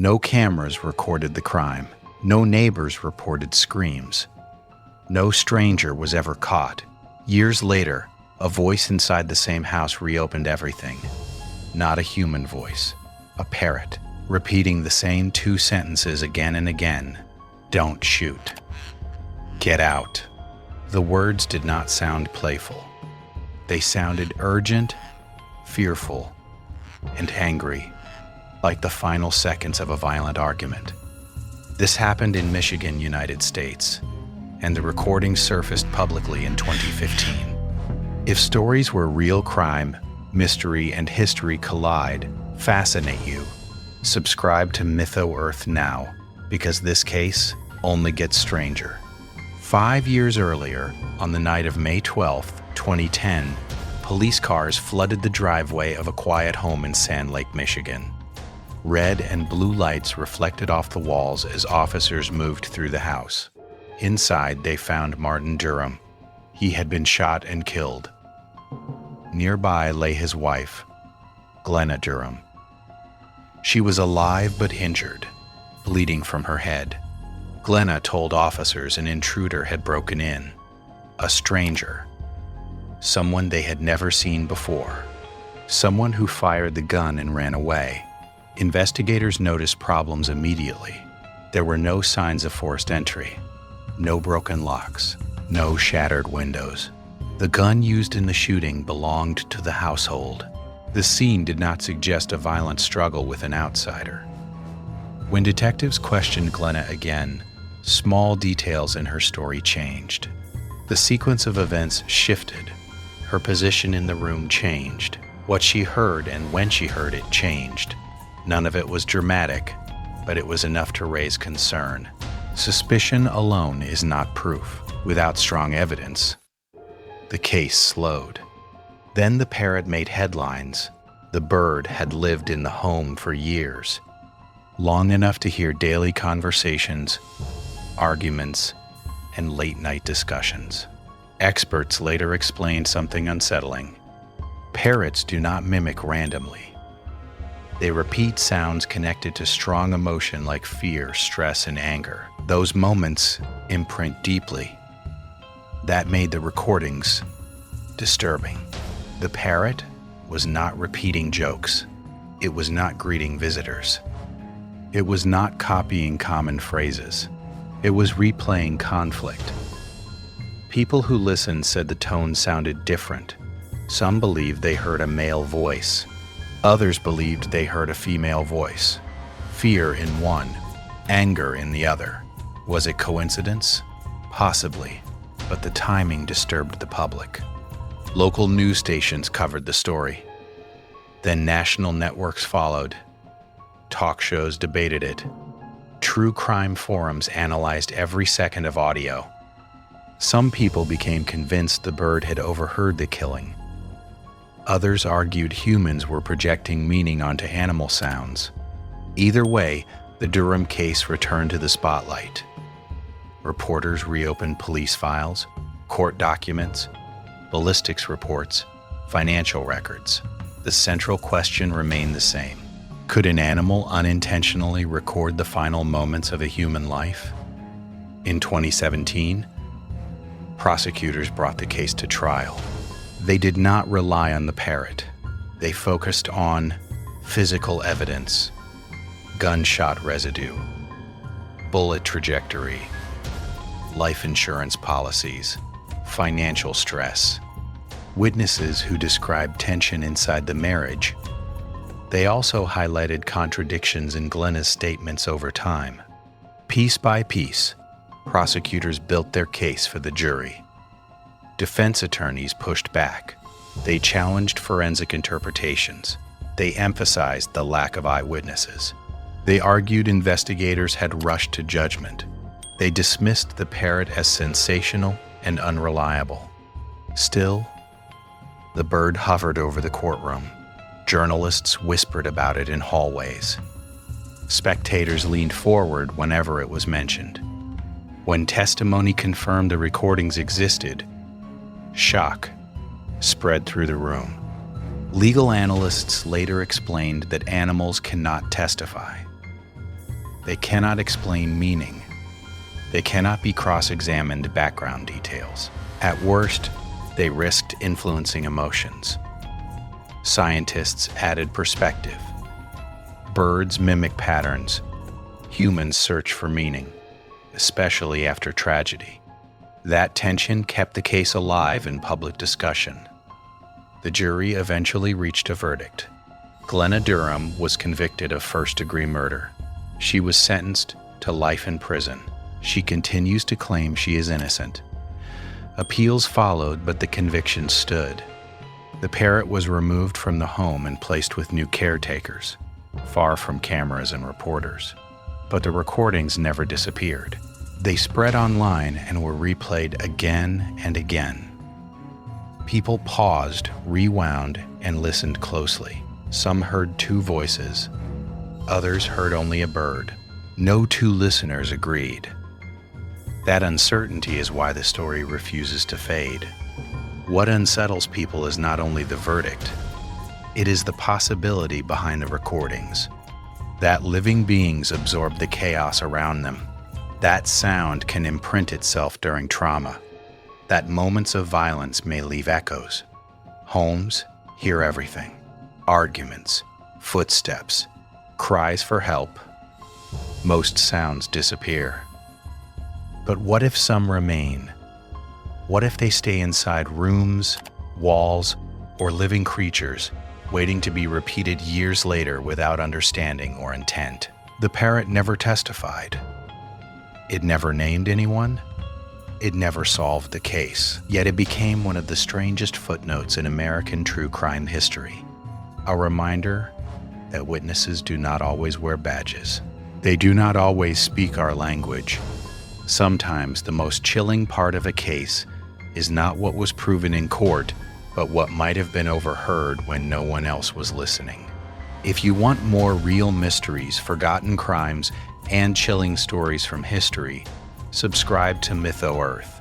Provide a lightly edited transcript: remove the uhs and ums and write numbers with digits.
No cameras recorded the crime. No neighbors reported screams. No stranger was ever caught. Years later, a voice inside the same house reopened everything. Not a human voice, a parrot, repeating the same two sentences again and again. Don't shoot. Get out. The words did not sound playful. They sounded urgent, fearful, and angry, like the final seconds of a violent argument. This happened in Michigan, United States, and the recording surfaced publicly in 2015. If stories where real crime, mystery, and history collide fascinate you, subscribe to MythoEarth now, because this case only gets stranger. 5 years earlier, on the night of May 12, 2010, police cars flooded the driveway of a quiet home in Sand Lake, Michigan. Red and blue lights reflected off the walls as officers moved through the house. Inside, they found Martin Durham. He had been shot and killed. Nearby lay his wife, Glenna Durham. She was alive but injured, bleeding from her head. Glenna told officers an intruder had broken in, a stranger, someone they had never seen before, someone who fired the gun and ran away. Investigators noticed problems immediately. There were no signs of forced entry, no broken locks, no shattered windows. The gun used in the shooting belonged to the household. The scene did not suggest a violent struggle with an outsider. When detectives questioned Glenna again, small details in her story changed. The sequence of events shifted. Her position in the room changed. What she heard and when she heard it changed. None of it was dramatic, but it was enough to raise concern. Suspicion alone is not proof. Without strong evidence, the case slowed. Then the parrot made headlines. The bird had lived in the home for years, long enough to hear daily conversations, arguments, and late-night discussions. Experts later explained something unsettling. Parrots do not mimic randomly. They repeat sounds connected to strong emotion like fear, stress, and anger. Those moments imprint deeply. That made the recordings disturbing. The parrot was not repeating jokes. It was not greeting visitors. It was not copying common phrases. It was replaying conflict. People who listened said the tone sounded different. Some believed they heard a male voice. Others believed they heard a female voice. Fear in one, anger in the other. Was it coincidence? Possibly, but the timing disturbed the public. Local news stations covered the story. Then national networks followed. Talk shows debated it. True crime forums analyzed every second of audio. Some people became convinced the bird had overheard the killing. Others argued humans were projecting meaning onto animal sounds. Either way, the Durham case returned to the spotlight. Reporters reopened police files, court documents, ballistics reports, financial records. The central question remained the same. Could an animal unintentionally record the final moments of a human life? In 2017, prosecutors brought the case to trial. They did not rely on the parrot. They focused on physical evidence, gunshot residue, bullet trajectory, life insurance policies, financial stress, witnesses who described tension inside the marriage. They also highlighted contradictions in Glenna's statements over time. Piece by piece, prosecutors built their case for the jury. Defense attorneys pushed back. They challenged forensic interpretations. They emphasized the lack of eyewitnesses. They argued investigators had rushed to judgment. They dismissed the parrot as sensational and unreliable. Still, the bird hovered over the courtroom. Journalists whispered about it in hallways. Spectators leaned forward whenever it was mentioned. When testimony confirmed the recordings existed, shock spread through the room. Legal analysts later explained that animals cannot testify. They cannot explain meaning. They cannot be cross-examined background details. At worst, they risked influencing emotions. Scientists added perspective. Birds mimic patterns. Humans search for meaning, especially after tragedy. That tension kept the case alive in public discussion. The jury eventually reached a verdict. Glenna Durham was convicted of first-degree murder. She was sentenced to life in prison. She continues to claim she is innocent. Appeals followed, but the conviction stood. The parrot was removed from the home and placed with new caretakers, far from cameras and reporters. But the recordings never disappeared. They spread online and were replayed again and again. People paused, rewound, and listened closely. Some heard two voices. Others heard only a bird. No two listeners agreed. That uncertainty is why the story refuses to fade. What unsettles people is not only the verdict, it is the possibility behind the recordings. That living beings absorb the chaos around them. That sound can imprint itself during trauma. That moments of violence may leave echoes. Homes hear everything. Arguments, footsteps, cries for help. Most sounds disappear. But what if some remain? What if they stay inside rooms, walls, or living creatures, waiting to be repeated years later without understanding or intent? The parrot never testified. It never named anyone. It never solved the case. Yet it became one of the strangest footnotes in American true crime history. A reminder that witnesses do not always wear badges. They do not always speak our language. Sometimes the most chilling part of a case is not what was proven in court, but what might have been overheard when no one else was listening. If you want more real mysteries, forgotten crimes, and chilling stories from history, subscribe to MythoEarth.